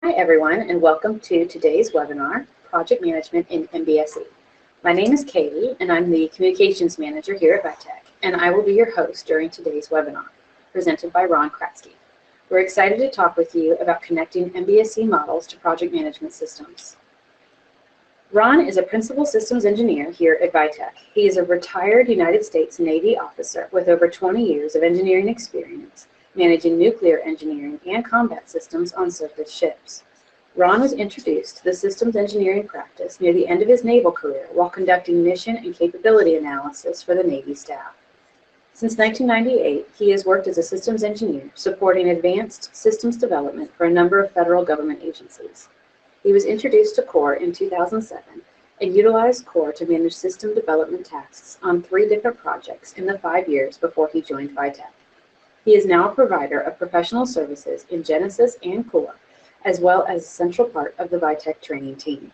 Hi everyone, and welcome to today's webinar, Project Management in MBSE. My name is Katie, and I'm the Communications Manager here at VITEC, and I will be your host during today's webinar, presented by Ron Kratzky. We're excited to talk with you about connecting MBSE models to project management systems. Ron is a Principal Systems Engineer here at VITEC. He is a retired United States Navy officer with over 20 years of engineering experience, managing nuclear engineering and combat systems on surface ships. Ron was introduced to the systems engineering practice near the end of his naval career while conducting mission and capability analysis for the Navy staff. Since 1998, he has worked as a systems engineer supporting advanced systems development for a number of federal government agencies. He was introduced to CORE in 2007 and utilized CORE to manage system development tasks on 3 different projects in the 5 years before he joined VITEC. He is now a provider of professional services in Genesis and CORE, as well as a central part of the VITEC training team.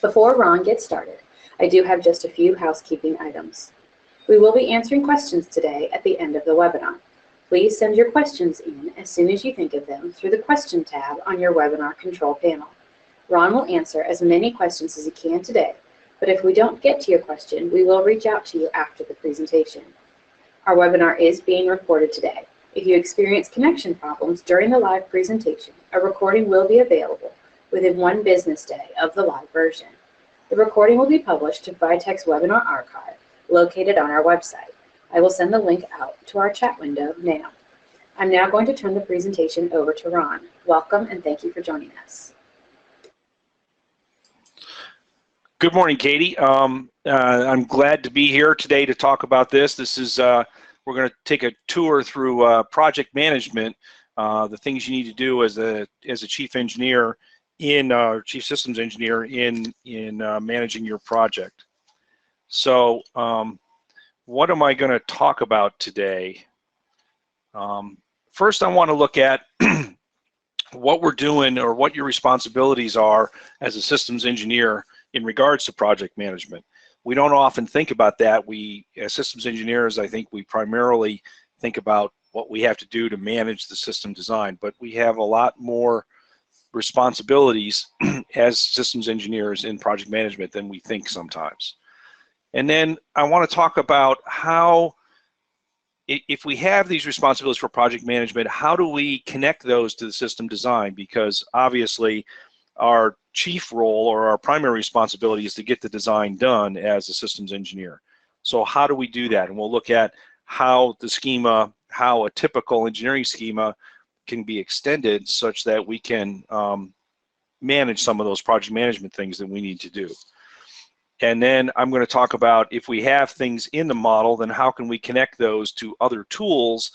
Before Ron gets started, I do have just a few housekeeping items. We will be answering questions today at the end of the webinar. Please send your questions in as soon as you think of them through the question tab on your webinar control panel. Ron will answer as many questions as he can today, but if we don't get to your question, we will reach out to you after the presentation. Our webinar is being recorded today. If you experience connection problems during the live presentation, a recording will be available within 1 business day of the live version. The recording will be published to VITEC's webinar archive located on our website. I will send the link out to our chat window now. I'm now going to turn the presentation over to Ron. Welcome and thank you for joining us. Good morning, Katie. I'm glad to be here today to talk about this. This is we're going to take a tour through project management, the things you need to do as a chief engineer chief systems engineer in managing your project. So, what am I going to talk about today? First, I want to look at what we're doing or what your responsibilities are as a systems engineer in regards to project management. We don't often think about that. We, as systems engineers, I think we primarily think about what we have to do to manage the system design, but we have a lot more responsibilities as systems engineers in project management than we think sometimes. And then I want to talk about how, if we have these responsibilities for project management, how do we connect those to the system design? Because obviously our chief role or our primary responsibility is to get the design done as a systems engineer. So how do we do that? And we'll look at how the schema, how a typical engineering schema can be extended such that we can manage some of those project management things that we need to do. And then I'm going to talk about, if we have things in the model, then how can we connect those to other tools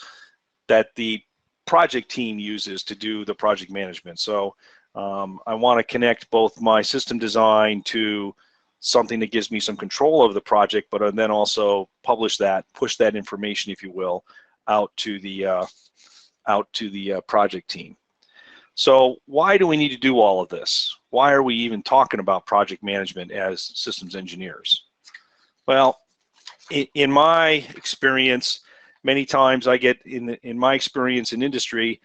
that the project team uses to do the project management. So I want to connect both my system design to something that gives me some control over the project, but then also push that information, if you will, out to the project team. So why do we need to do all of this? Why are we even talking about project management as systems engineers? Well, in my experience, many times I get, in my experience in industry,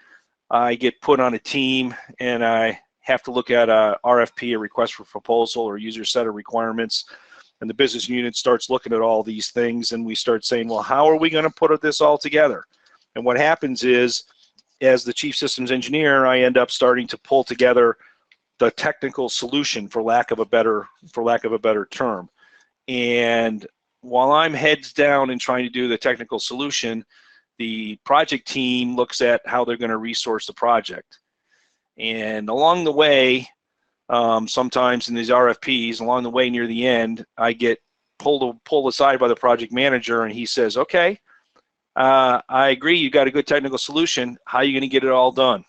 I get put on a team and I have to look at a RFP, a request for proposal, or user set of requirements, and the business unit starts looking at all these things and we start saying, well, how are we going to put this all together? And what happens is, as the chief systems engineer, I end up starting to pull together the technical solution, for lack of a better term. And while I'm heads down and trying to do the technical solution, the project team looks at how they're going to resource the project. And along the way, sometimes in these RFPs, along the way near the end, I get pulled aside by the project manager, and he says, okay, I agree, you got a good technical solution. How are you going to get it all done?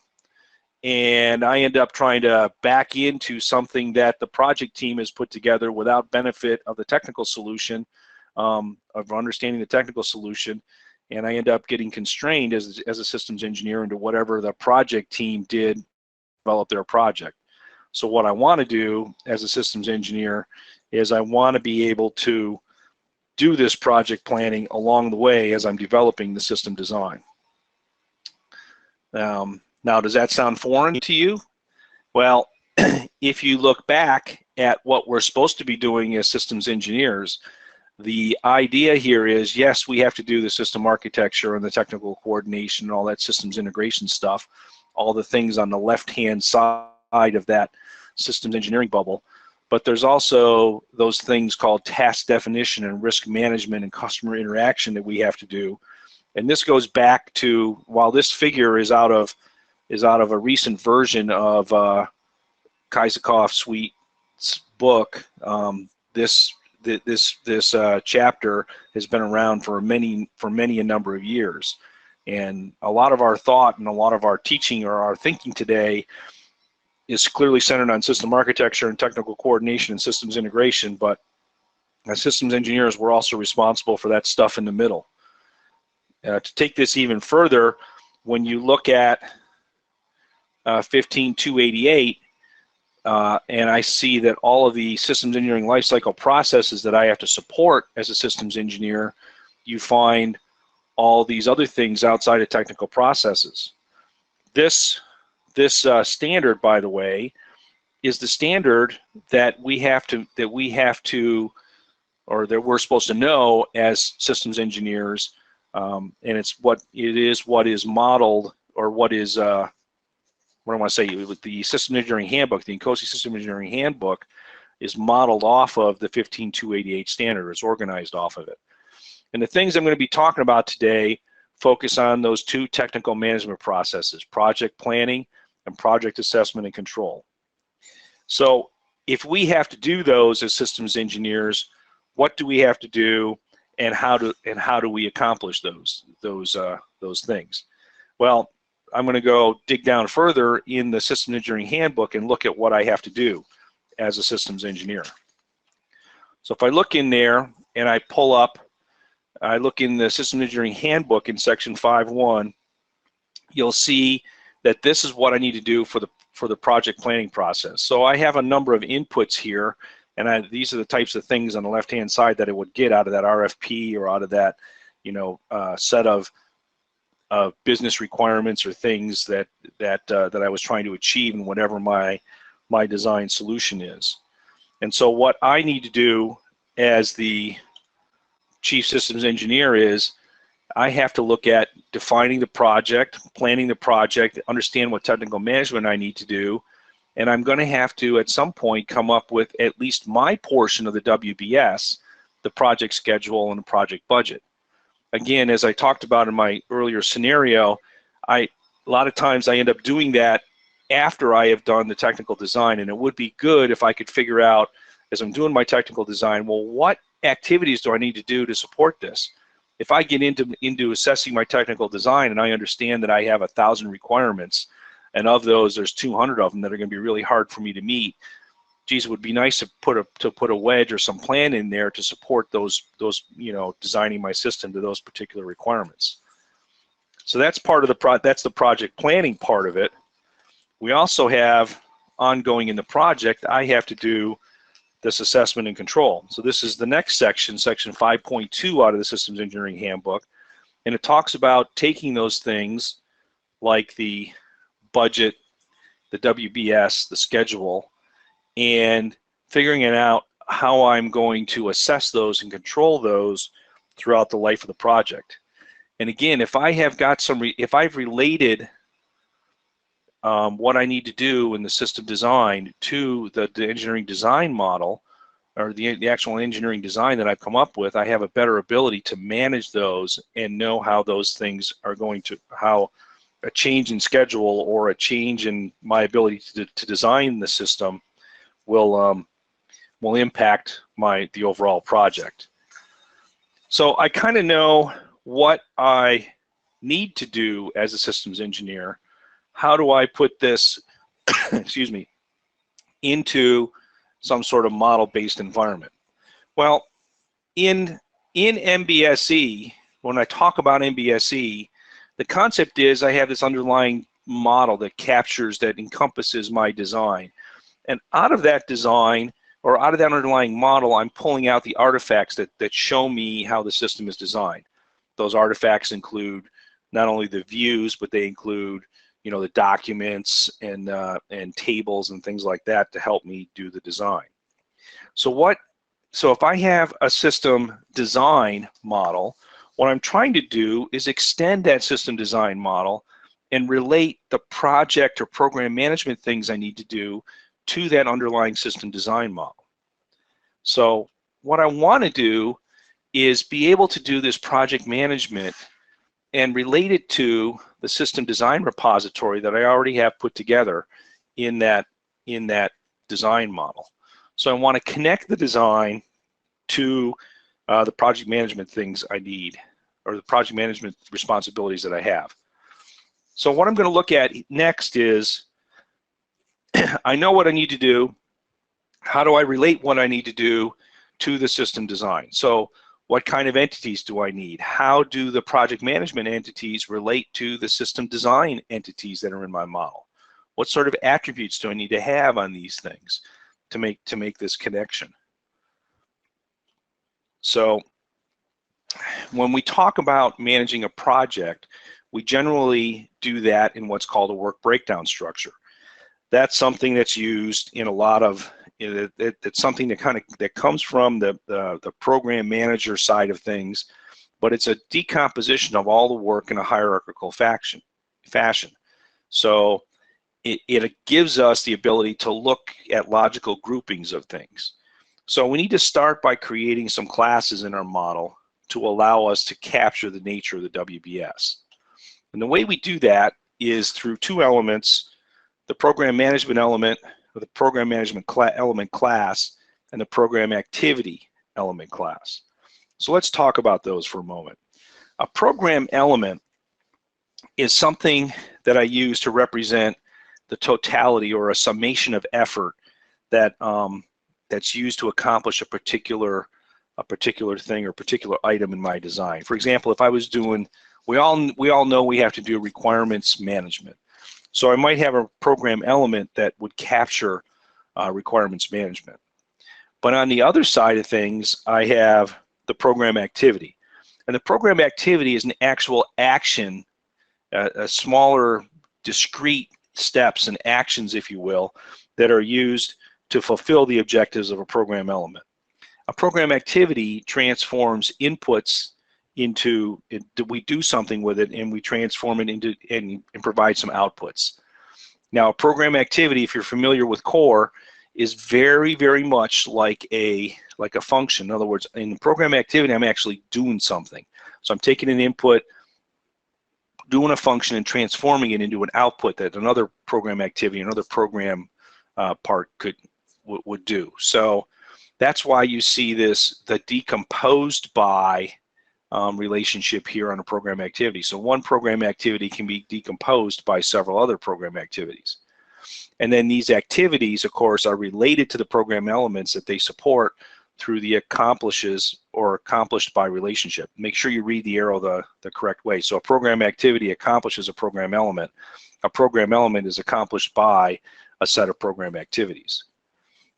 And I end up trying to back into something that the project team has put together without benefit of the technical solution, of understanding the technical solution. And I end up getting constrained as a systems engineer into whatever the project team did develop their project. So what I want to do as a systems engineer is I want to be able to do this project planning along the way as I'm developing the system design. Now, does that sound foreign to you? Well, if you look back at what we're supposed to be doing as systems engineers, the idea here is, yes, we have to do the system architecture and the technical coordination and all that systems integration stuff, all the things on the left-hand side of that systems engineering bubble, but there's also those things called task definition and risk management and customer interaction that we have to do. And this goes back to, while this figure is out of a recent version of Kaisakoff Sweet's book, this chapter has been around for many a number of years, and a lot of our thought and a lot of our teaching or our thinking today is clearly centered on system architecture and technical coordination and systems integration, but as systems engineers, we're also responsible for that stuff in the middle. To take this even further, when you look at 15288, and I see that all of the systems engineering lifecycle processes that I have to support as a systems engineer, you find all these other things outside of technical processes. This standard, by the way, is the standard that we have to, or that we're supposed to know as systems engineers, and what is modeled, or what is what I want to say, the System Engineering Handbook, the INCOSE System Engineering Handbook, is modeled off of the 15288 standard. It's organized off of it. And the things I'm going to be talking about today focus on those two technical management processes, project planning and project assessment and control. So if we have to do those as systems engineers, what do we have to do, and how do we accomplish those things? Well, I'm going to go dig down further in the System Engineering Handbook and look at what I have to do as a systems engineer. So if I look in there and I look in the System Engineering Handbook in section 5.1, you'll see that this is what I need to do for the project planning process. So I have a number of inputs here, and these are the types of things on the left-hand side that I would get out of that RFP, or out of that, set of business requirements or things that I was trying to achieve in whatever my design solution is. And so what I need to do as the chief systems engineer is, I have to look at defining the project, planning the project, understand what technical management I need to do, and I'm going to have to at some point come up with at least my portion of the WBS, the project schedule and the project budget. Again, as I talked about in my earlier scenario, a lot of times I end up doing that after I have done the technical design, and it would be good if I could figure out, as I'm doing my technical design, well, what activities do I need to do to support this? If I get into assessing my technical design and I understand that I have 1,000 requirements, and of those there's 200 of them that are going to be really hard for me to meet, geez, it would be nice to put a wedge or some plan in there to support those designing my system to those particular requirements. So that's part of that's the project planning part of it. We also have ongoing in the project, I have to do this assessment and control. So this is the next section, section 5.2 out of the Systems Engineering Handbook, and it talks about taking those things like the budget, the WBS, the schedule, and figuring it out how I'm going to assess those and control those throughout the life of the project. And again, if I have got if I've related what I need to do in the system design to the engineering design model, or the actual engineering design that I've come up with, I have a better ability to manage those and know how those things are going to, how a change in schedule or a change in my ability to design the system will impact the overall project. So I kind of know what I need to do as a systems engineer. How do I put this, excuse me, into some sort of model-based environment? Well, in MBSE, when I talk about MBSE, the concept is I have this underlying model that captures, that encompasses my design. And out of that design, or out of that underlying model, I'm pulling out the artifacts that show me how the system is designed. Those artifacts include not only the views, but they include, the documents and tables and things like that to help me do the design. So if I have a system design model, what I'm trying to do is extend that system design model and relate the project or program management things I need to do to that underlying system design model. So what I want to do is be able to do this project management and relate it to the system design repository that I already have put together in that design model. So I want to connect the design to the project management things I need, or the project management responsibilities that I have. So what I'm going to look at next is, I know what I need to do. How do I relate what I need to do to the system design? So what kind of entities do I need? How do the project management entities relate to the system design entities that are in my model? What sort of attributes do I need to have on these things to make this connection? So when we talk about managing a project, we generally do that in what's called a work breakdown structure. That's something that's used in a lot of, it's something that comes from the program manager side of things, but it's a decomposition of all the work in a hierarchical fashion. So it gives us the ability to look at logical groupings of things. So we need to start by creating some classes in our model to allow us to capture the nature of the WBS. And the way we do that is through two elements: the program management element, or the program management element class, and the program activity element class. So let's talk about those for a moment. A program element is something that I use to represent the totality or a summation of effort that that's used to accomplish a particular thing or particular item in my design. For example, if I was doing, we all know we have to do requirements management. So I might have a program element that would capture requirements management. But on the other side of things, I have the program activity. And the program activity is an actual action, a smaller discrete steps and actions, if you will, that are used to fulfill the objectives of a program element. A program activity transforms inputs into, we do something with it and we transform it into and provide some outputs. Now, a program activity, if you're familiar with core, is very, very much like a function. In other words, in the program activity, I'm actually doing something. So I'm taking an input, doing a function, and transforming it into an output that another program activity, another program part would do. So that's why you see the decomposed by relationship here on a program activity. So one program activity can be decomposed by several other program activities. And then these activities, of course, are related to the program elements that they support through the accomplishes or accomplished by relationship. Make sure you read the arrow the correct way. So a program activity accomplishes a program element. A program element is accomplished by a set of program activities.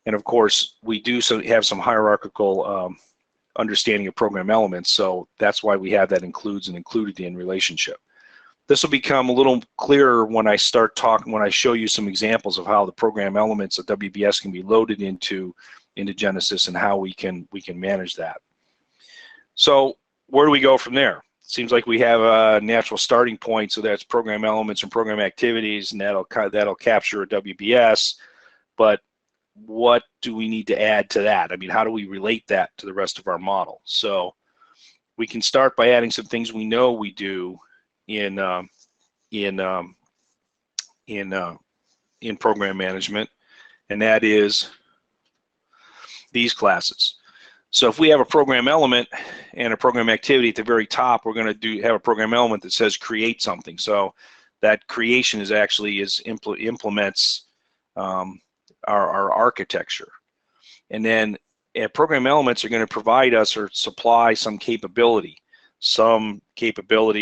And of course, we do have some hierarchical understanding of program elements, so that's why we have that includes and included in relationship. This will become a little clearer when I start talking, when I show you some examples of how the program elements of WBS can be loaded into Genesis and how we can manage that. So where do we go from there? It seems like we have a natural starting point, so that's program elements and program activities, and that'll capture a WBS. But what do we need to add to that? I mean, how do we relate that to the rest of our model? So we can start by adding some things we know we do in program management, and that is these classes. So if we have a program element and a program activity at the very top, we're going to have a program element that says create something. So that creation is actually implements our architecture. And then program elements are going to provide us or supply some capability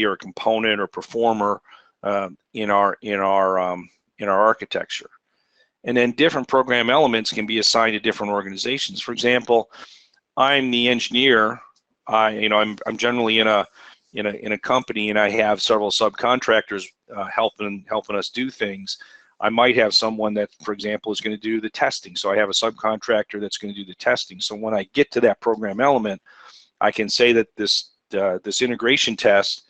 or component or performer in our architecture. And then different program elements can be assigned to different organizations. For example, I'm the engineer. I'm generally in in a company and I have several subcontractors helping us do things, I might have someone that, for example, is going to do the testing. So I have a subcontractor that's going to do the testing. So when I get to that program element, I can say that this integration test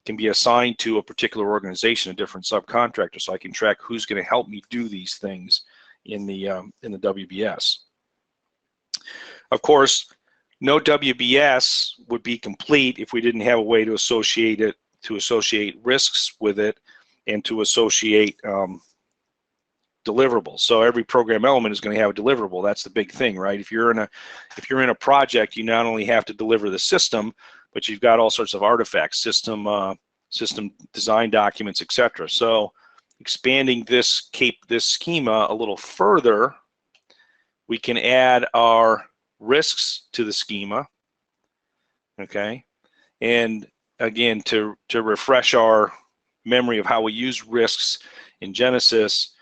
can be assigned to a particular organization, a different subcontractor, so I can track who's going to help me do these things in the WBS. Of course, no WBS would be complete if we didn't have a way to associate it, to associate risks with it, and to associate deliverables. So every program element is going to have a deliverable. That's the big thing, right? If you're in a project, you not only have to deliver the system, but you've got all sorts of artifacts, system design documents, etc. So expanding this schema a little further, we can add our risks to the schema. Okay, and again, to refresh our memory of how we use risks in Genesis,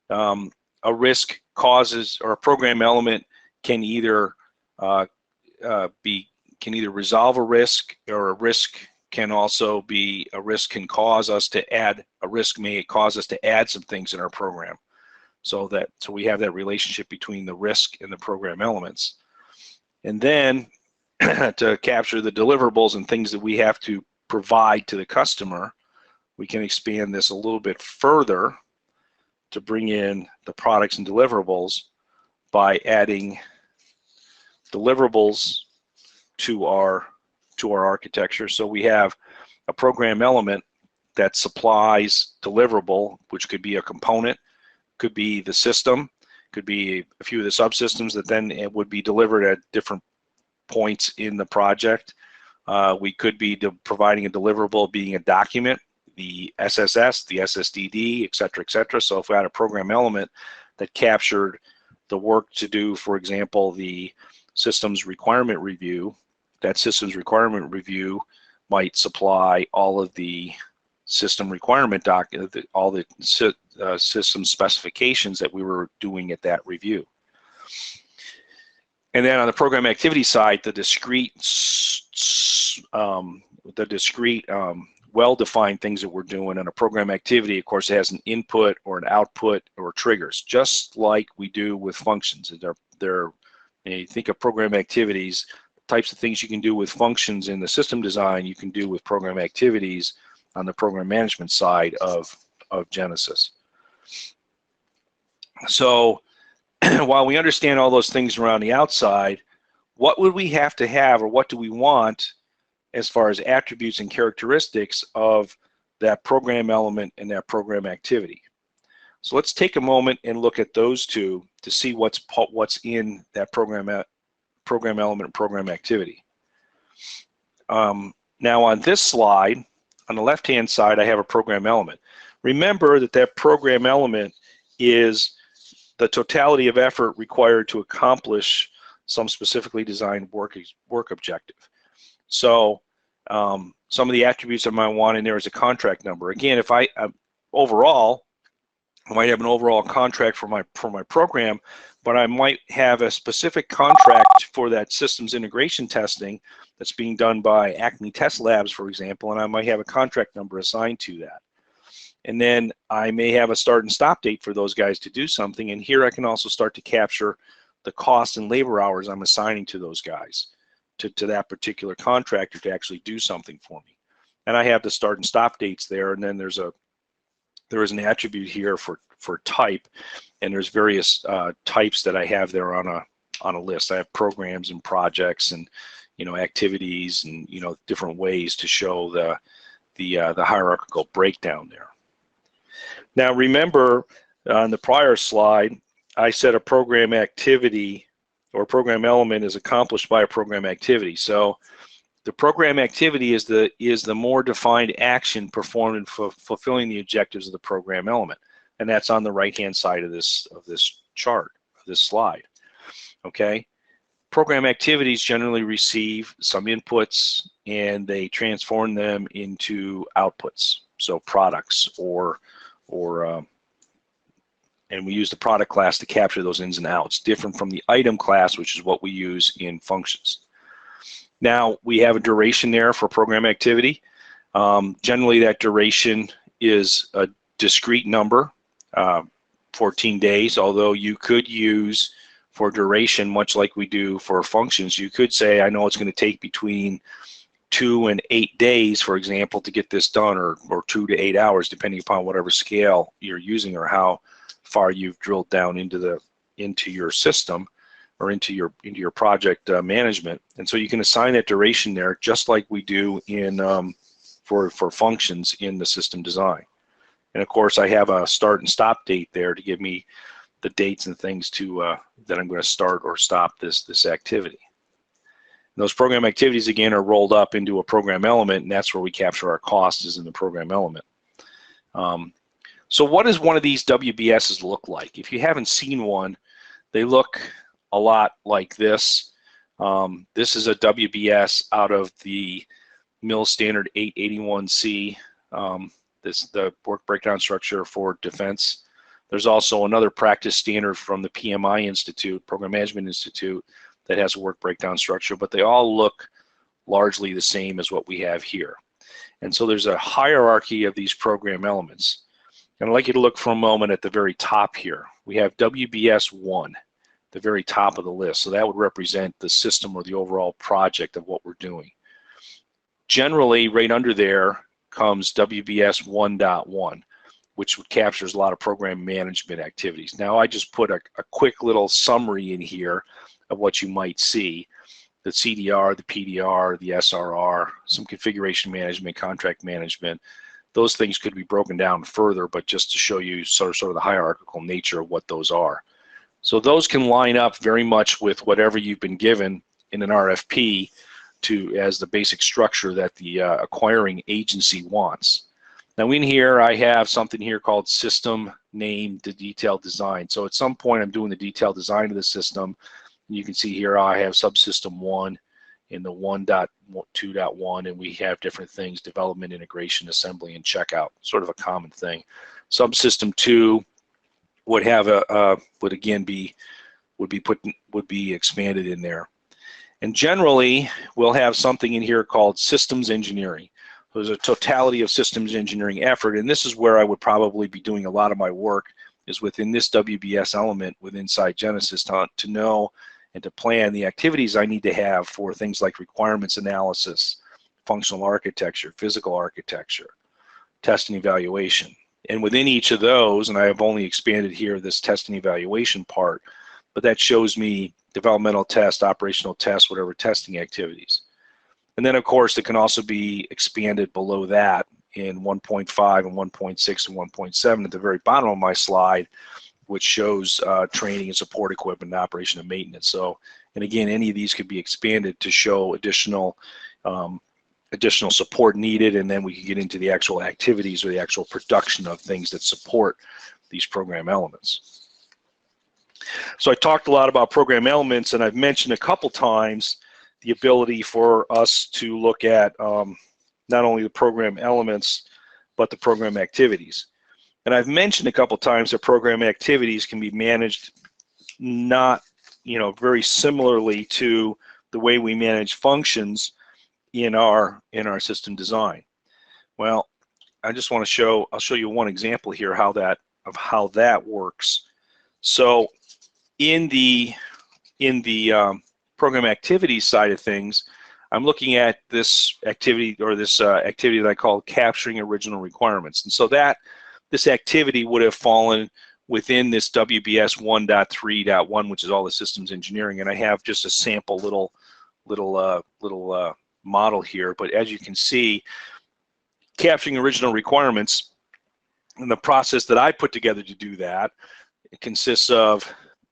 a risk causes, or a program element can either resolve a risk, or a risk can also be, a risk can cause us to add, a risk may cause us to add some things in our program. So we have that relationship between the risk and the program elements. And then to capture the deliverables and things that we have to provide to the customer, we can expand this a little bit further to bring in the products and deliverables by adding deliverables to our architecture. So we have a program element that supplies deliverable, which could be a component, could be the system, could be a few of the subsystems that then it would be delivered at different points in the project. We could be providing a deliverable being a document, the SSS, the SSDD, et cetera, et cetera. So if we had a program element that captured the work to do, for example, the systems requirement review, that systems requirement review might supply all of the system requirement all the system specifications that we were doing at that review. And then on the program activity side, the discrete well-defined things that we're doing in a program activity, of course, it has an input or an output or triggers, just like we do with functions. You think of program activities, types of things you can do with functions in the system design, you can do with program activities on the program management side of Genesis. So while we understand all those things around the outside, what would we have to have, or what do we want as far as attributes and characteristics of that program element and that program activity? So let's take a moment and look at those two to see what's in that program element and program activity. Now on this slide, on the left-hand side, I have a program element. Remember that program element is the totality of effort required to accomplish some specifically designed work objective. So some of the attributes I might want in there is a contract number. Again, if overall, I might have an overall contract for my program, but I might have a specific contract for that systems integration testing that's being done by Acme Test Labs, for example, and I might have a contract number assigned to that. And then I may have a start and stop date for those guys to do something, and here I can also start to capture the cost and labor hours I'm assigning to those guys, to that particular contractor to actually do something for me. And I have the start and stop dates there, and then there is an attribute here for type, and there's various types that I have there on a list. I have programs and projects and activities and different ways to show the hierarchical breakdown there. Now remember, on the prior slide, I said a program activity or program element is accomplished by a program activity. So the program activity is the more defined action performed in fulfilling the objectives of the program element, and that's on the right-hand side of this chart, of this slide. Okay, program activities generally receive some inputs and they transform them into outputs, so products and we use the product class to capture those ins and outs, different from the item class, which is what we use in functions. Now we have a duration there for program activity. Generally, that duration is a discrete number, 14 days, although you could use for duration, much like we do for functions, you could say, I know it's going to take between 2 and 8 days, for example, to get this done, or 2 to 8 hours, depending upon whatever scale you're using or how far you've drilled down into your system or into your project management. And so you can assign that duration there, just like we do in for functions in the system design. And of course, I have a start and stop date there to give me the dates and things to that I'm going to start or stop this activity. And those program activities again are rolled up into a program element, and that's where we capture our costs, is in the program element. So what does one of these WBSs look like? If you haven't seen one, they look a lot like this. This is a WBS out of the MIL Standard 881C. The work breakdown structure for defense. There's also another practice standard from the PMI Institute, Program Management Institute, that has a work breakdown structure, but they all look largely the same as what we have here. And so there's a hierarchy of these program elements. And I'd like you to look for a moment at the very top here. We have WBS 1, the very top of the list. So that would represent the system or the overall project of what we're doing. Generally, right under there comes WBS 1.1, which captures a lot of program management activities. Now, I just put a quick little summary in here of what you might see: the CDR, the PDR, the SRR, some configuration management, contract management. Those things could be broken down further, but just to show you sort of the hierarchical nature of what those are. So those can line up very much with whatever you've been given in an RFP as the basic structure that the acquiring agency wants. Now in here, I have something here called system name to detailed design. So at some point, I'm doing the detailed design of the system. And you can see here I have subsystem 1 in the 1.2.1, and we have different things: development, integration, assembly, and checkout. Sort of a common thing. Subsystem 2 would have would be expanded in there. And generally, we'll have something in here called systems engineering. There's a totality of systems engineering effort, and this is where I would probably be doing a lot of my work, is within this WBS element within inside Genesis to know and to plan the activities I need to have for things like requirements analysis, functional architecture, physical architecture, test and evaluation. And within each of those, and I have only expanded here this test and evaluation part, but that shows me developmental test, operational test, whatever testing activities. And then of course it can also be expanded below that in 1.5 and 1.6 and 1.7 at the very bottom of my slide, which shows training and support equipment, operation and maintenance. So, and again, any of these could be expanded to show additional support needed, and then we can get into the actual activities or the actual production of things that support these program elements. So I talked a lot about program elements, and I've mentioned a couple times the ability for us to look at not only the program elements, but the program activities. And I've mentioned a couple times that program activities can be managed not, very similarly to the way we manage functions in our system design. Well, I just want to I'll show you one example here how that works. So in the program activities side of things, I'm looking at this activity, or this activity that I call capturing original requirements. And so this activity would have fallen within this WBS 1.3.1, which is all the systems engineering. And I have just a sample little model here. But as you can see, capturing original requirements, and the process that I put together to do that, it consists of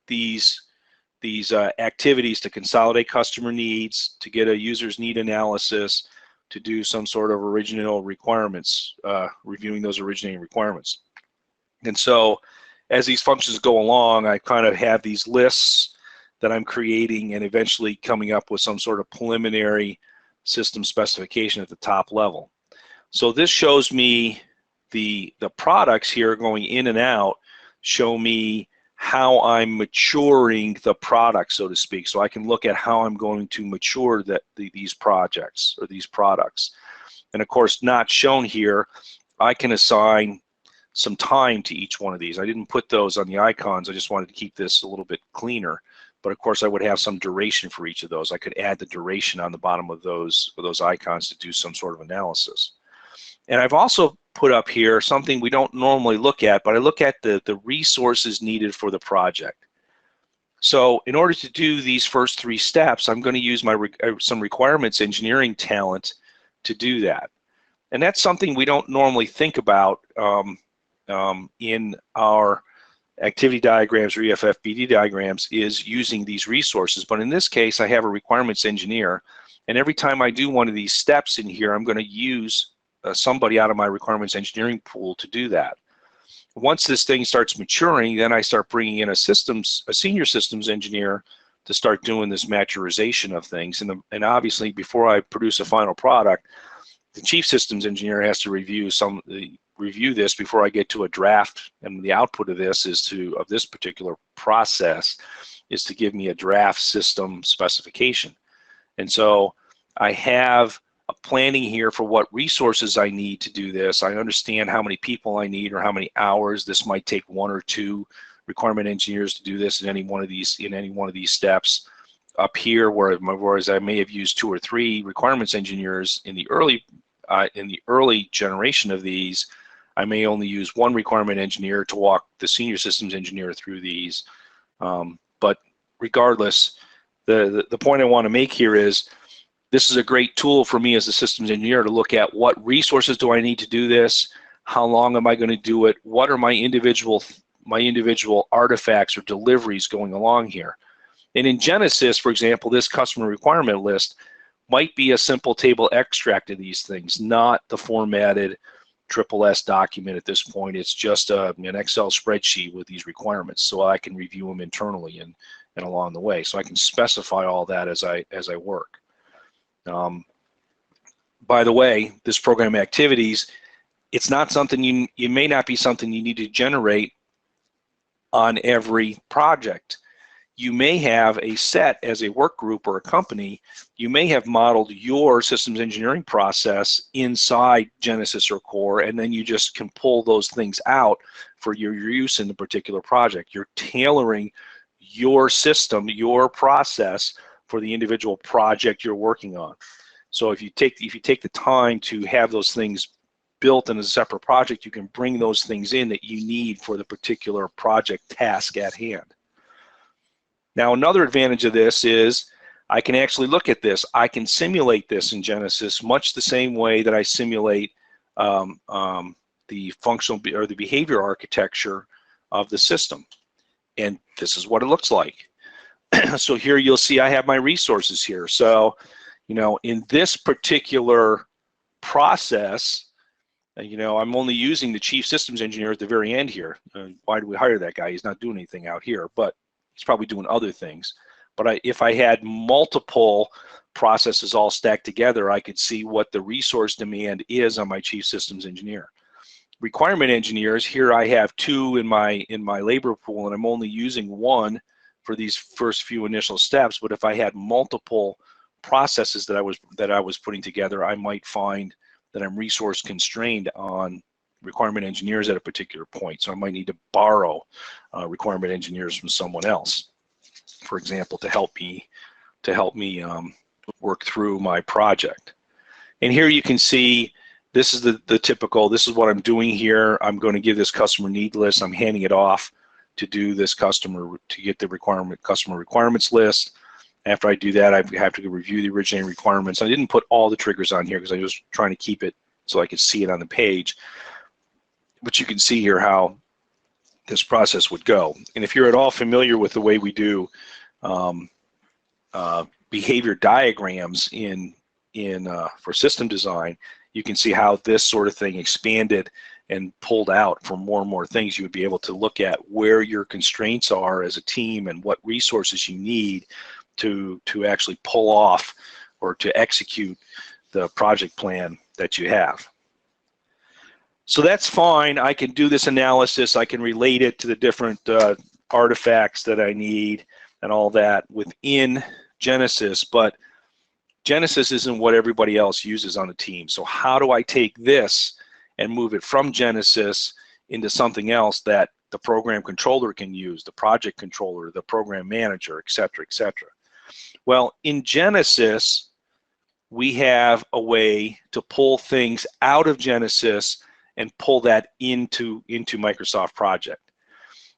these activities to consolidate customer needs, to get a user's need analysis, to do some sort of original requirements, reviewing those originating requirements. And so as these functions go along, I kind of have these lists that I'm creating and eventually coming up with some sort of preliminary system specification at the top level. So this shows me the products here going in and out, show me how I'm maturing the product, so to speak. So I can look at how I'm going to mature these projects or these products. And of course, not shown here, I can assign some time to each one of these. I didn't put those on the icons. I just wanted to keep this a little bit cleaner. But of course, I would have some duration for each of those. I could add the duration on the bottom of those icons to do some sort of analysis. And I've also put up here something we don't normally look at, but I look at the resources needed for the project. So in order to do these first 3 steps, I'm going to use some requirements engineering talent to do that. And that's something we don't normally think about in our activity diagrams or EFFBD diagrams, is using these resources. But in this case, I have a requirements engineer, and every time I do one of these steps in here, I'm going to use somebody out of my requirements engineering pool to do that. Once this thing starts maturing, then I start bringing in a senior systems engineer to start doing this maturization of things. And obviously, before I produce a final product, the chief systems engineer has to review this before I get to a draft, and the output of this of this particular process is to give me a draft system specification. And so I have a planning here for what resources I need to do this. I understand how many people I need or how many hours. This might take 1 or 2 requirement engineers to do this in any one of these steps. Up here, whereas I may have used 2 or 3 requirements engineers in the early generation of these, I may only use 1 requirement engineer to walk the senior systems engineer through these. But regardless, the point I want to make here is this is a great tool for me as a systems engineer to look at what resources do I need to do this, how long am I going to do it, what are my individual artifacts or deliveries going along here. And in Genesis, for example, this customer requirement list might be a simple table extract of these things, not the formatted SSS document at this point. It's just an Excel spreadsheet with these requirements, so I can review them internally and along the way. So I can specify all that as I work. By the way, this program activities, it's not something it may not be something you need to generate on every project. You may have a set as a work group or a company. You may have modeled your systems engineering process inside Genesis or Core, and then you just can pull those things out for your use in the particular project. You're tailoring your system, your process for the individual project you're working on. So if you take the time to have those things built in a separate project, you can bring those things in that you need for the particular project task at hand. Now, another advantage of this is I can actually look at this. I can simulate this in Genesis much the same way that I simulate the functional or the behavior architecture of the system. And this is what it looks like. So here you'll see I have my resources here. So, in this particular process, I'm only using the chief systems engineer at the very end here. Why do we hire that guy? He's not doing anything out here, but he's probably doing other things. But if I had multiple processes all stacked together, I could see what the resource demand is on my chief systems engineer. Requirement engineers, here I have 2 in my labor pool, and I'm only using 1 for these first few initial steps. But if I had multiple processes that I was putting together, I might find that I'm resource constrained on requirement engineers at a particular point. So I might need to borrow requirement engineers from someone else, for example, to help me work through my project. And here you can see this is the typical. This is what I'm doing here. I'm going to give this customer need list. I'm handing it off to do this to get the customer requirements list. After I do that, I have to review the originating requirements. I didn't put all the triggers on here because I was trying to keep it so I could see it on the page. But you can see here how this process would go. And if you're at all familiar with the way we do behavior diagrams for system design, you can see how this sort of thing expanded and pulled out for more and more things. You would be able to look at where your constraints are as a team and what resources you need to actually pull off or to execute the project plan that you have. So that's fine. I can do this analysis. I can relate it to the different artifacts that I need and all that within Genesis. But Genesis isn't what everybody else uses on the team. So how do I take this and move it from Genesis into something else that the program controller can use, the project controller, the program manager, et cetera, et cetera? Well, in Genesis, we have a way to pull things out of Genesis and pull that into Microsoft Project.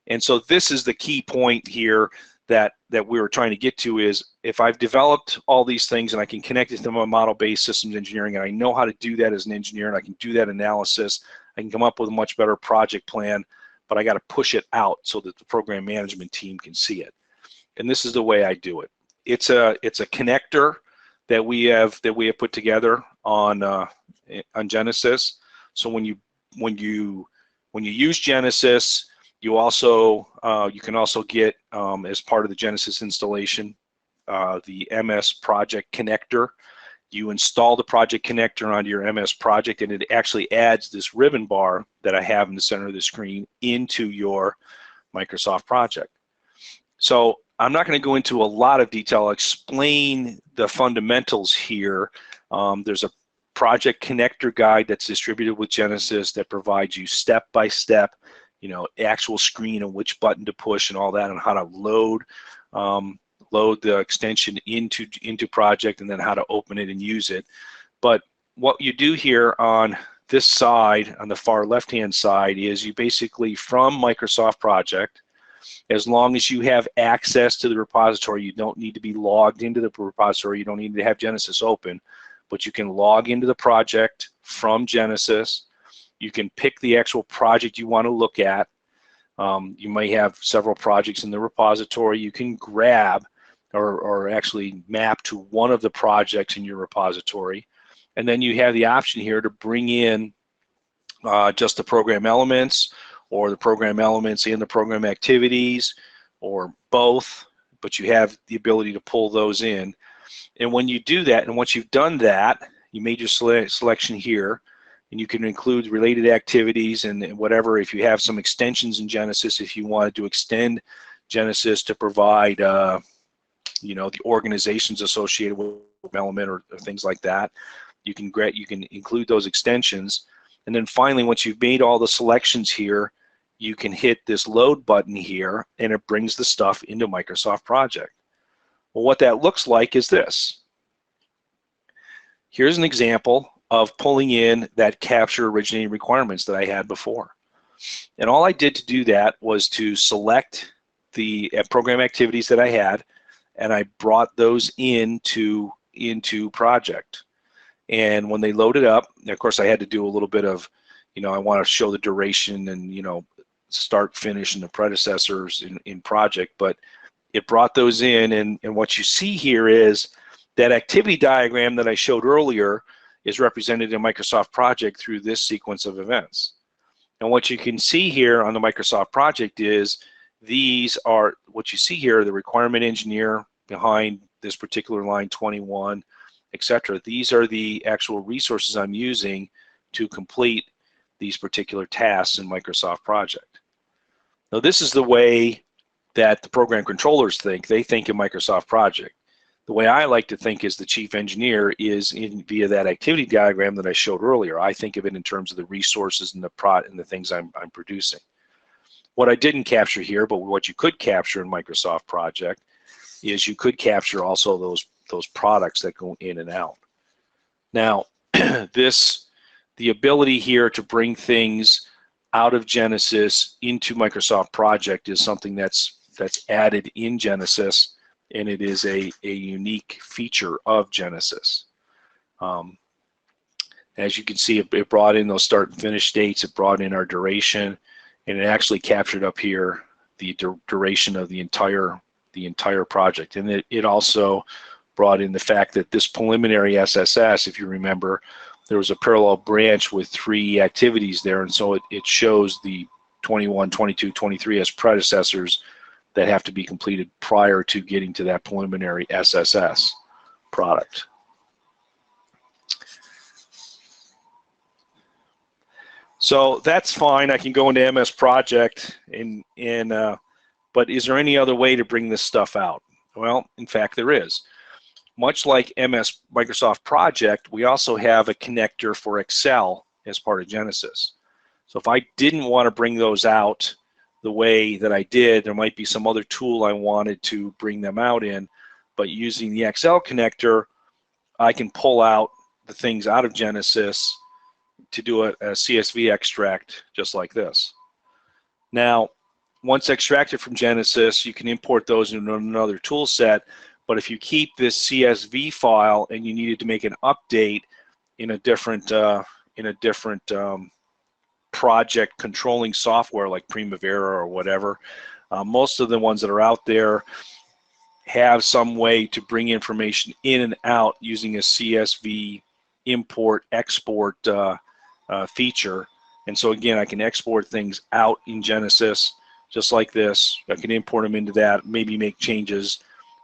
And so this is the key point here that we were trying to get to, is if I've developed all these things and I can connect it to my model-based systems engineering, and I know how to do that as an engineer, and I can do that analysis, I can come up with a much better project plan, but I got to push it out so that the program management team can see it. And this is the way I do it. It's a connector that we have put together on Genesis. So when you use Genesis, you can also get, as part of the Genesis installation, the MS Project connector. You install the project connector onto your MS Project, and it actually adds this ribbon bar that I have in the center of the screen into your Microsoft Project. So I'm not going to go into a lot of detail. I'll explain the fundamentals here. There's a project connector guide that's distributed with Genesis that provides you step-by-step, actual screen and which button to push and all that, and how to load the extension into project, and then how to open it and use it. But what you do here on this side, on the far left-hand side, is you basically, from Microsoft Project, as long as you have access to the repository, you don't need to be logged into the repository, you don't need to have Genesis open, but you can log into the project from Genesis. You can pick the actual project you want to look at. You may have several projects in the repository. You can grab or actually map to one of the projects in your repository. And then you have the option here to bring in just the program elements, or the program elements and the program activities, or both, but you have the ability to pull those in. And when you do that, and once you've done that, you made your selection here, and you can include related activities and whatever. If you have some extensions in Genesis, if you wanted to extend Genesis to provide the organizations associated with element or things like that, you can include those extensions. And then finally, once you've made all the selections here, you can hit this load button here, and it brings the stuff into Microsoft Project. Well, what that looks like is this. Here's an example of pulling in that capture originating requirements that I had before. And all I did to do that was to select the program activities that I had, and I brought those into Project. And when they loaded up, of course I had to do a little bit of, I want to show the duration and, start, finish, and the predecessors in Project, but it brought those in, and what you see here is that activity diagram that I showed earlier is represented in Microsoft Project through this sequence of events. And what you can see here on the Microsoft Project is these are, what you see here, the requirement engineer behind this particular line 21, etc. These are the actual resources I'm using to complete these particular tasks in Microsoft Project. Now this is the way that the program controllers think. They think in Microsoft Project. The way I like to think as the chief engineer is via that activity diagram that I showed earlier. I think of it in terms of the resources and the things I'm producing. What I didn't capture here, but what you could capture in Microsoft Project, is you could capture also those products that go in and out. Now, the ability here to bring things out of Genesis into Microsoft Project is something that's added in Genesis, and it is a unique feature of Genesis. As you can see, it brought in those start and finish dates, it brought in our duration, and it actually captured up here the duration of the entire project. And it also brought in the fact that this preliminary SSS, if you remember, there was a parallel branch with 3 activities there, and so it shows the 21, 22, 23 as predecessors that have to be completed prior to getting to that preliminary SSS product. So that's fine. I can go into MS Project, but is there any other way to bring this stuff out? Well, in fact, there is. much like Microsoft Project, we also have a connector for Excel as part of Genesis. So if I didn't want to bring those out the way that I did, there might be some other tool I wanted to bring them out in, but using the Excel connector, I can pull out the things out of Genesis to do a CSV extract just like this. Now, once extracted from Genesis, you can import those into another tool set, but if you keep this CSV file and you needed to make an update in a different project controlling software like Primavera or whatever, most of the ones that are out there have some way to bring information in and out using a CSV import export feature. And so again, I can export things out in Genesis just like this. I can import them into that, maybe make changes,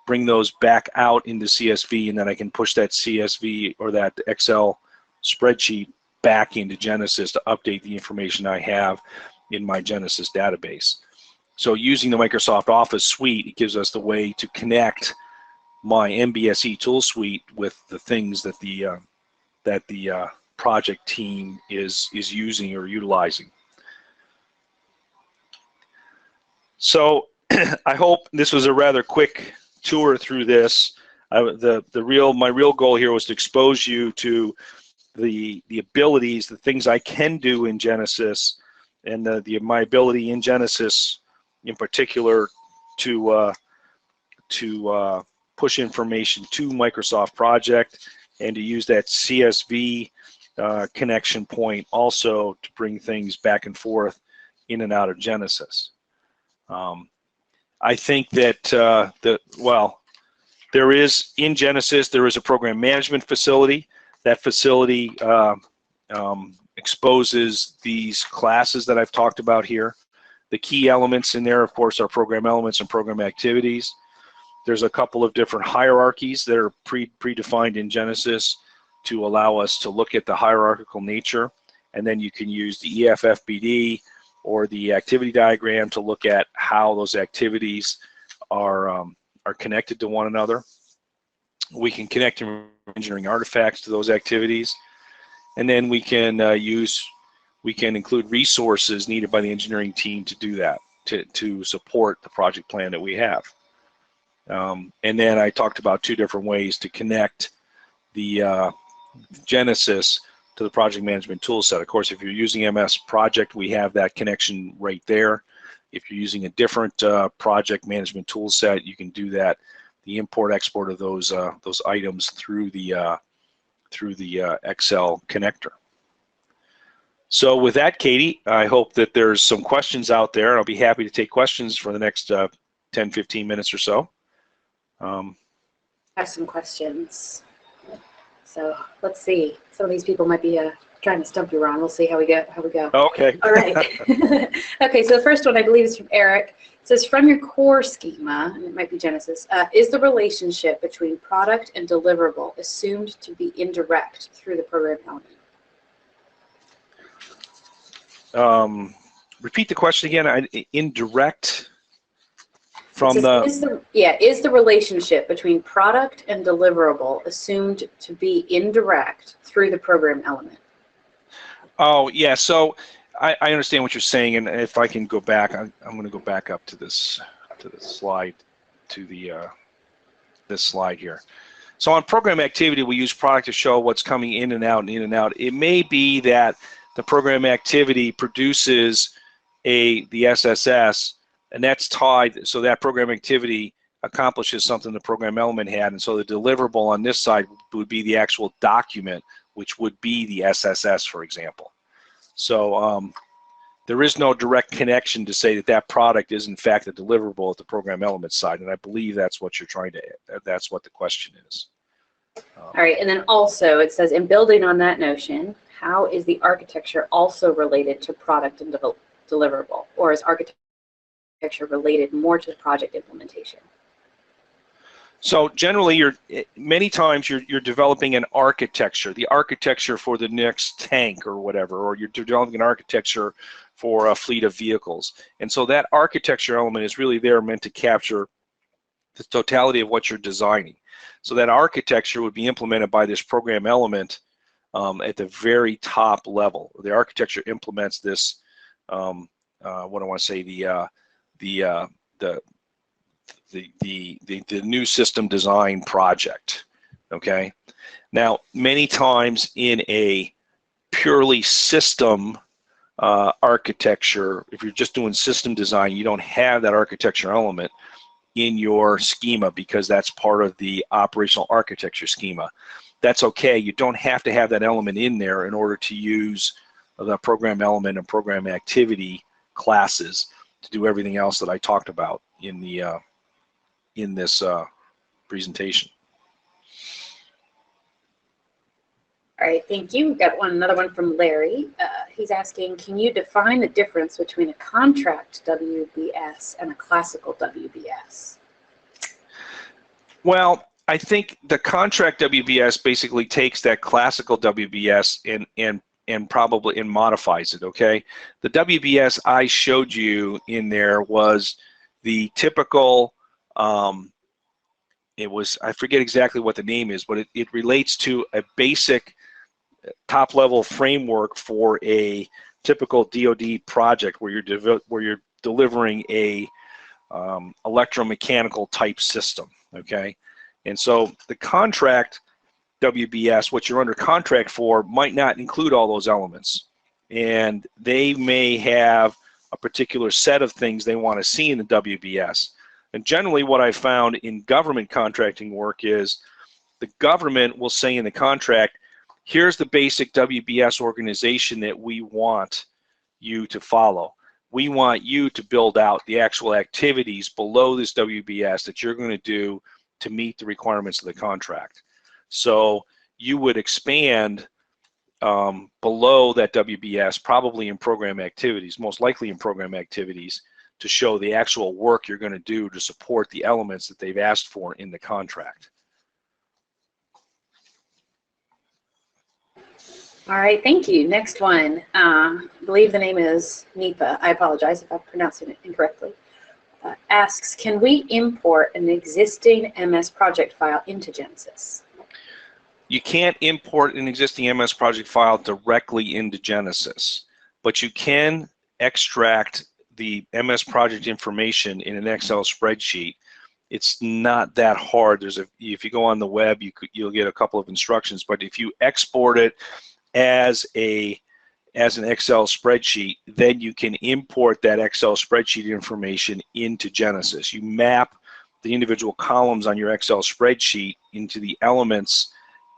bring those back out into CSV, and then I can push that CSV or that Excel spreadsheet back into Genesis to update the information I have in my Genesis database. So using the Microsoft Office suite, it gives us the way to connect my MBSE tool suite with the things that the project team is using or utilizing. So I hope this was a rather quick tour through this. My real goal here was to expose you to the abilities, the things I can do in Genesis, and my ability in Genesis in particular to push information to Microsoft Project, and to use that CSV connection point also to bring things back and forth in and out of Genesis. I think that there is in Genesis, there is a program management facility. That facility exposes these classes that I've talked about here. The key elements in there, of course, are program elements and program activities. There's a couple of different hierarchies that are predefined in Genesis to allow us to look at the hierarchical nature. And then you can use the EFFBD or the activity diagram to look at how those activities are connected to one another. We can connect engineering artifacts to those activities, and then we can include resources needed by the engineering team to do that, to support the project plan that we have. And then I talked about two different ways to connect the Genesis to the project management tool set. Of course, if you're using MS Project, we have that connection right there. If you're using a different project management tool set, you can do that, the import export of those items through the Excel connector. So with that, Katie, I hope that there's some questions out there, and I'll be happy to take questions for the next 10-15 minutes or so. I have some questions. So let's see. Some of these people might be trying to stump you, Ron. We'll see how we go. Okay. All right. Okay, so the first one I believe is from Eric. It says, from your core schema, and it might be Genesis, is the relationship between product and deliverable assumed to be indirect through the program element? Repeat the question again. Indirect from says, is the relationship between product and deliverable assumed to be indirect through the program element? Oh, yeah. So I understand what you're saying, and if I can go back, I'm going to go back up to this slide, this slide here. So on program activity, we use product to show what's coming in and out and in and out. It may be that the program activity produces the SSS, and that's tied, so that program activity accomplishes something the program element had, and so the deliverable on this side would be the actual document, which would be the SSS, for example. So there is no direct connection to say that product is in fact a deliverable at the program element side, and I believe that's what you're trying to, that's what the question is. All right, and then also it says, in building on that notion, how is the architecture also related to product and deliverable, or is architecture related more to the project implementation? So generally, many times you're developing an architecture, the architecture for the next tank or whatever, or you're developing an architecture for a fleet of vehicles. And so that architecture element is really there meant to capture the totality of what you're designing. So that architecture would be implemented by this program element at the very top level. The architecture implements this, what I want to say, the new system design project. Okay. Now, many times in a purely system architecture, if you're just doing system design, you don't have that architecture element in your schema because that's part of the operational architecture schema. That's okay. You don't have to have that element in there in order to use the program element and program activity classes to do everything else that I talked about in the in this presentation. All right, thank you. We've got another one from Larry. He's asking, can you define the difference between a contract WBS and a classical WBS? Well, I think the contract WBS basically takes that classical WBS and probably modifies it. Okay, the WBS I showed you in there was the typical. It was, I forget exactly what the name is, but it relates to a basic top-level framework for a typical DoD project where you're delivering a electromechanical type system. Okay, and so the contract WBS, what you're under contract for, might not include all those elements, and they may have a particular set of things they want to see in the WBS. And generally what I found in government contracting work is the government will say in the contract, here's the basic WBS organization that we want you to follow. We want you to build out the actual activities below this WBS that you're going to do to meet the requirements of the contract. So you would expand below that WBS, probably in program activities, most likely in program activities, to show the actual work you're going to do to support the elements that they've asked for in the contract. All right, thank you. Next one, I believe the name is Nipa. I apologize if I'm pronouncing it incorrectly. Asks, can we import an existing MS project file into Genesis? You can't import an existing MS project file directly into Genesis, but you can extract the MS project information in an Excel spreadsheet. It's not that hard. If you go on the web, you'll get a couple of instructions, but if you export it as an Excel spreadsheet, then you can import that Excel spreadsheet information into Genesis. You map the individual columns on your Excel spreadsheet into the elements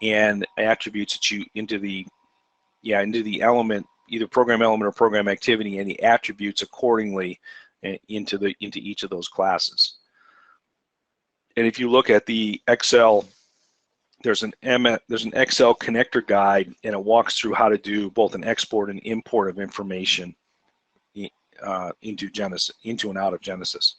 and attributes that you into the element, either program element or program activity, and the attributes accordingly into each of those classes. And if you look at the Excel, there's an Excel connector guide, and it walks through how to do both an export and import of information into Genesis, into and out of Genesis.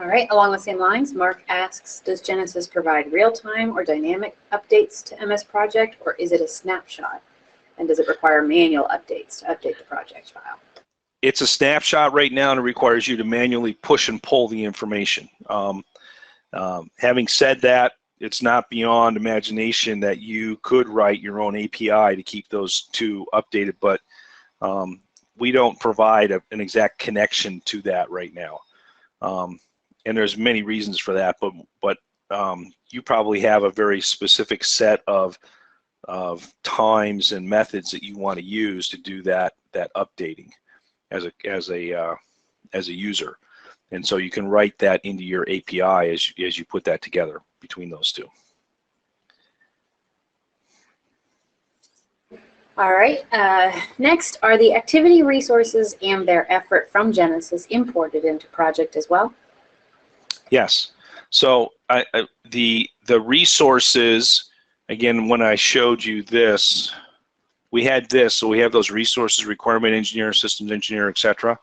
All right, along the same lines, Mark asks, does Genesis provide real-time or dynamic updates to MS Project, or is it a snapshot? And does it require manual updates to update the project file? It's a snapshot right now, and it requires you to manually push and pull the information. Having said that, it's not beyond imagination that you could write your own API to keep those two updated, but we don't provide an exact connection to that right now. And there's many reasons for that, but you probably have a very specific set of times and methods that you want to use to do that updating as a user, and so you can write that into your API as you put that together between those two. All right. Next, are the activity resources and their effort from Genesis imported into project as well? Yes. So the resources, again, when I showed you this, we had this, so we have those resources, requirement engineer, systems engineer, etc.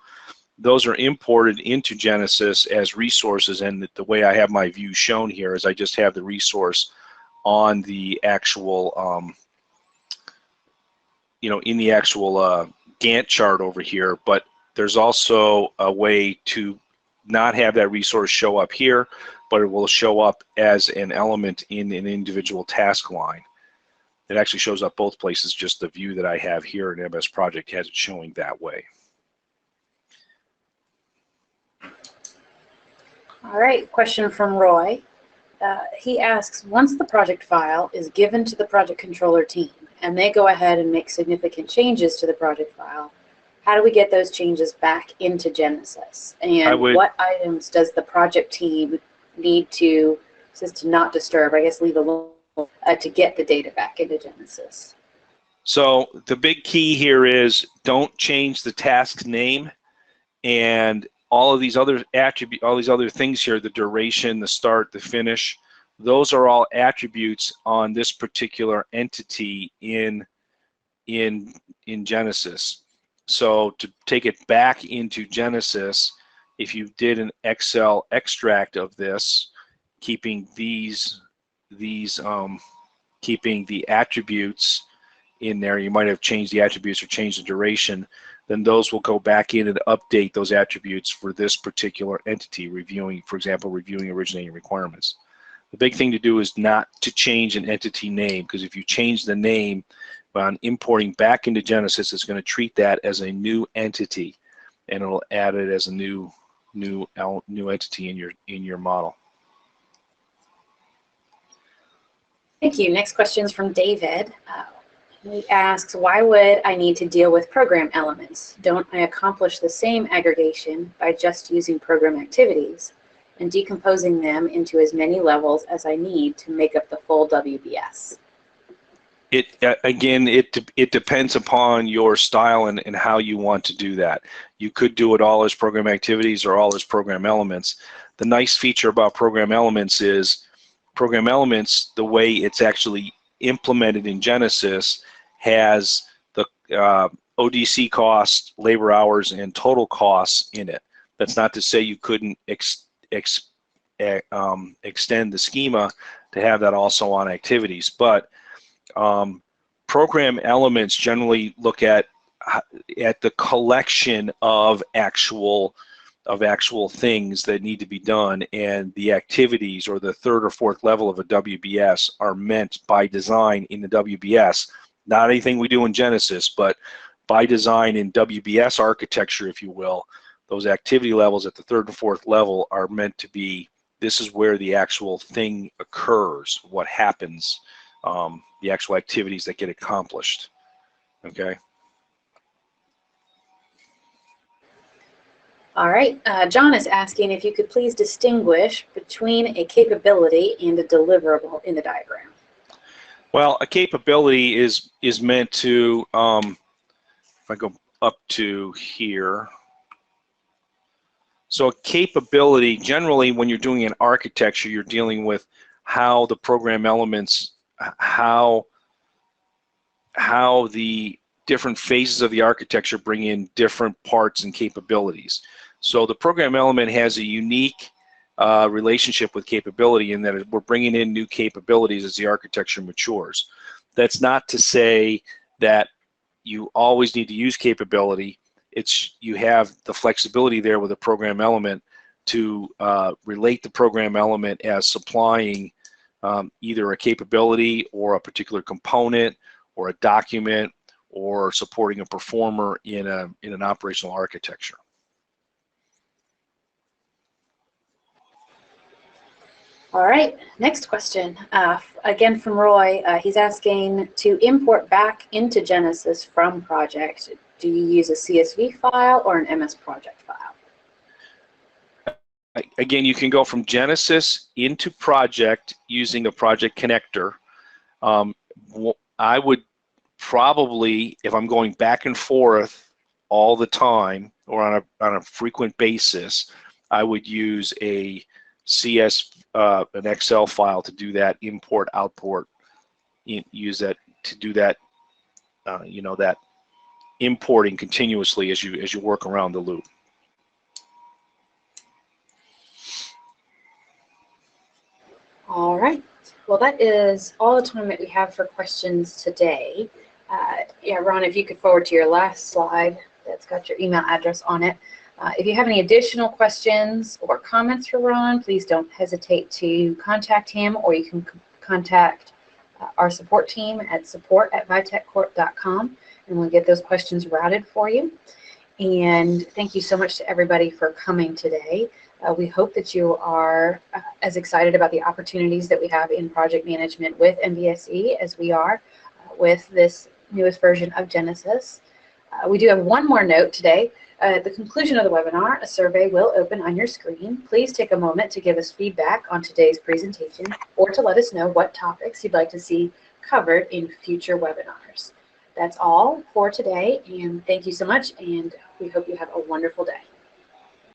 Those are imported into Genesis as resources, and the way I have my view shown here is I just have the resource on the actual, in the actual Gantt chart over here, but there's also a way to not have that resource show up here, but it will show up as an element in an individual task line. It actually shows up both places, just the view that I have here in MS Project has it showing that way. All right, question from Roy. He asks, once the project file is given to the project controller team and they go ahead and make significant changes to the project file, how do we get those changes back into Genesis? And what items does the project team need to, says to not disturb, I guess leave alone, to get the data back into Genesis? So the big key here is don't change the task name, and all of these other attributes, all these other things here, the duration, the start, the finish, those are all attributes on this particular entity in Genesis. So to take it back into Genesis, if you did an Excel extract of this, keeping keeping the attributes in there, you might have changed the attributes or changed the duration, then those will go back in and update those attributes for this particular entity, reviewing, for example, reviewing originating requirements. The big thing to do is not to change an entity name, because if you change the name on importing back into Genesis, it's going to treat that as a new entity, and it'll add it as a new entity in your model. Thank you. Next question is from David. He asks, why would I need to deal with program elements? Don't I accomplish the same aggregation by just using program activities and decomposing them into as many levels as I need to make up the full WBS? Again, it depends upon your style and how you want to do that. You could do it all as program activities or all as program elements. The nice feature about program elements is program elements, the way it's actually implemented in Genesis, has the ODC costs, labor hours, and total costs in it. That's not to say you couldn't extend the schema to have that also on activities, but program elements generally look at the collection of actual things that need to be done, and the activities or the third or fourth level of a WBS are meant by design in the WBS. Not anything we do in Genesis, but by design in WBS architecture, if you will, those activity levels at the third and fourth level are meant to be, this is where the actual thing occurs, what happens, the actual activities that get accomplished. Okay. All right, John is asking if you could please distinguish between a capability and a deliverable in the diagram. Well, a capability is meant to, if I go up to here, so a capability, generally when you're doing an architecture, you're dealing with how the program elements, how the different phases of the architecture bring in different parts and capabilities. So the program element has a unique relationship with capability in that we're bringing in new capabilities as the architecture matures. That's not to say that you always need to use capability. It's, you have the flexibility there with a program element to relate the program element as supplying either a capability or a particular component or a document or supporting a performer in an operational architecture. All right, next question. Again from Roy, he's asking to import back into Genesis from project, do you use a CSV file or an MS Project file? Again, you can go from Genesis into project using the project connector. I would probably, if I'm going back and forth all the time or on a frequent basis, I would use an Excel file to do that import output. Use that to do that, you know, that importing continuously as you work around the loop. All right. Well, that is all the time that we have for questions today. Yeah, Ron, if you could forward to your last slide that's got your email address on it. If you have any additional questions or comments for Ron, please don't hesitate to contact him, or you can contact our support team at support@vitechcorp.com, and we'll get those questions routed for you. And thank you so much to everybody for coming today. We hope that you are as excited about the opportunities that we have in project management with MBSE as we are with this newest version of Genesis. We do have one more note today. At the conclusion of the webinar, a survey will open on your screen. Please take a moment to give us feedback on today's presentation, or to let us know what topics you'd like to see covered in future webinars. That's all for today, and thank you so much, and we hope you have a wonderful day.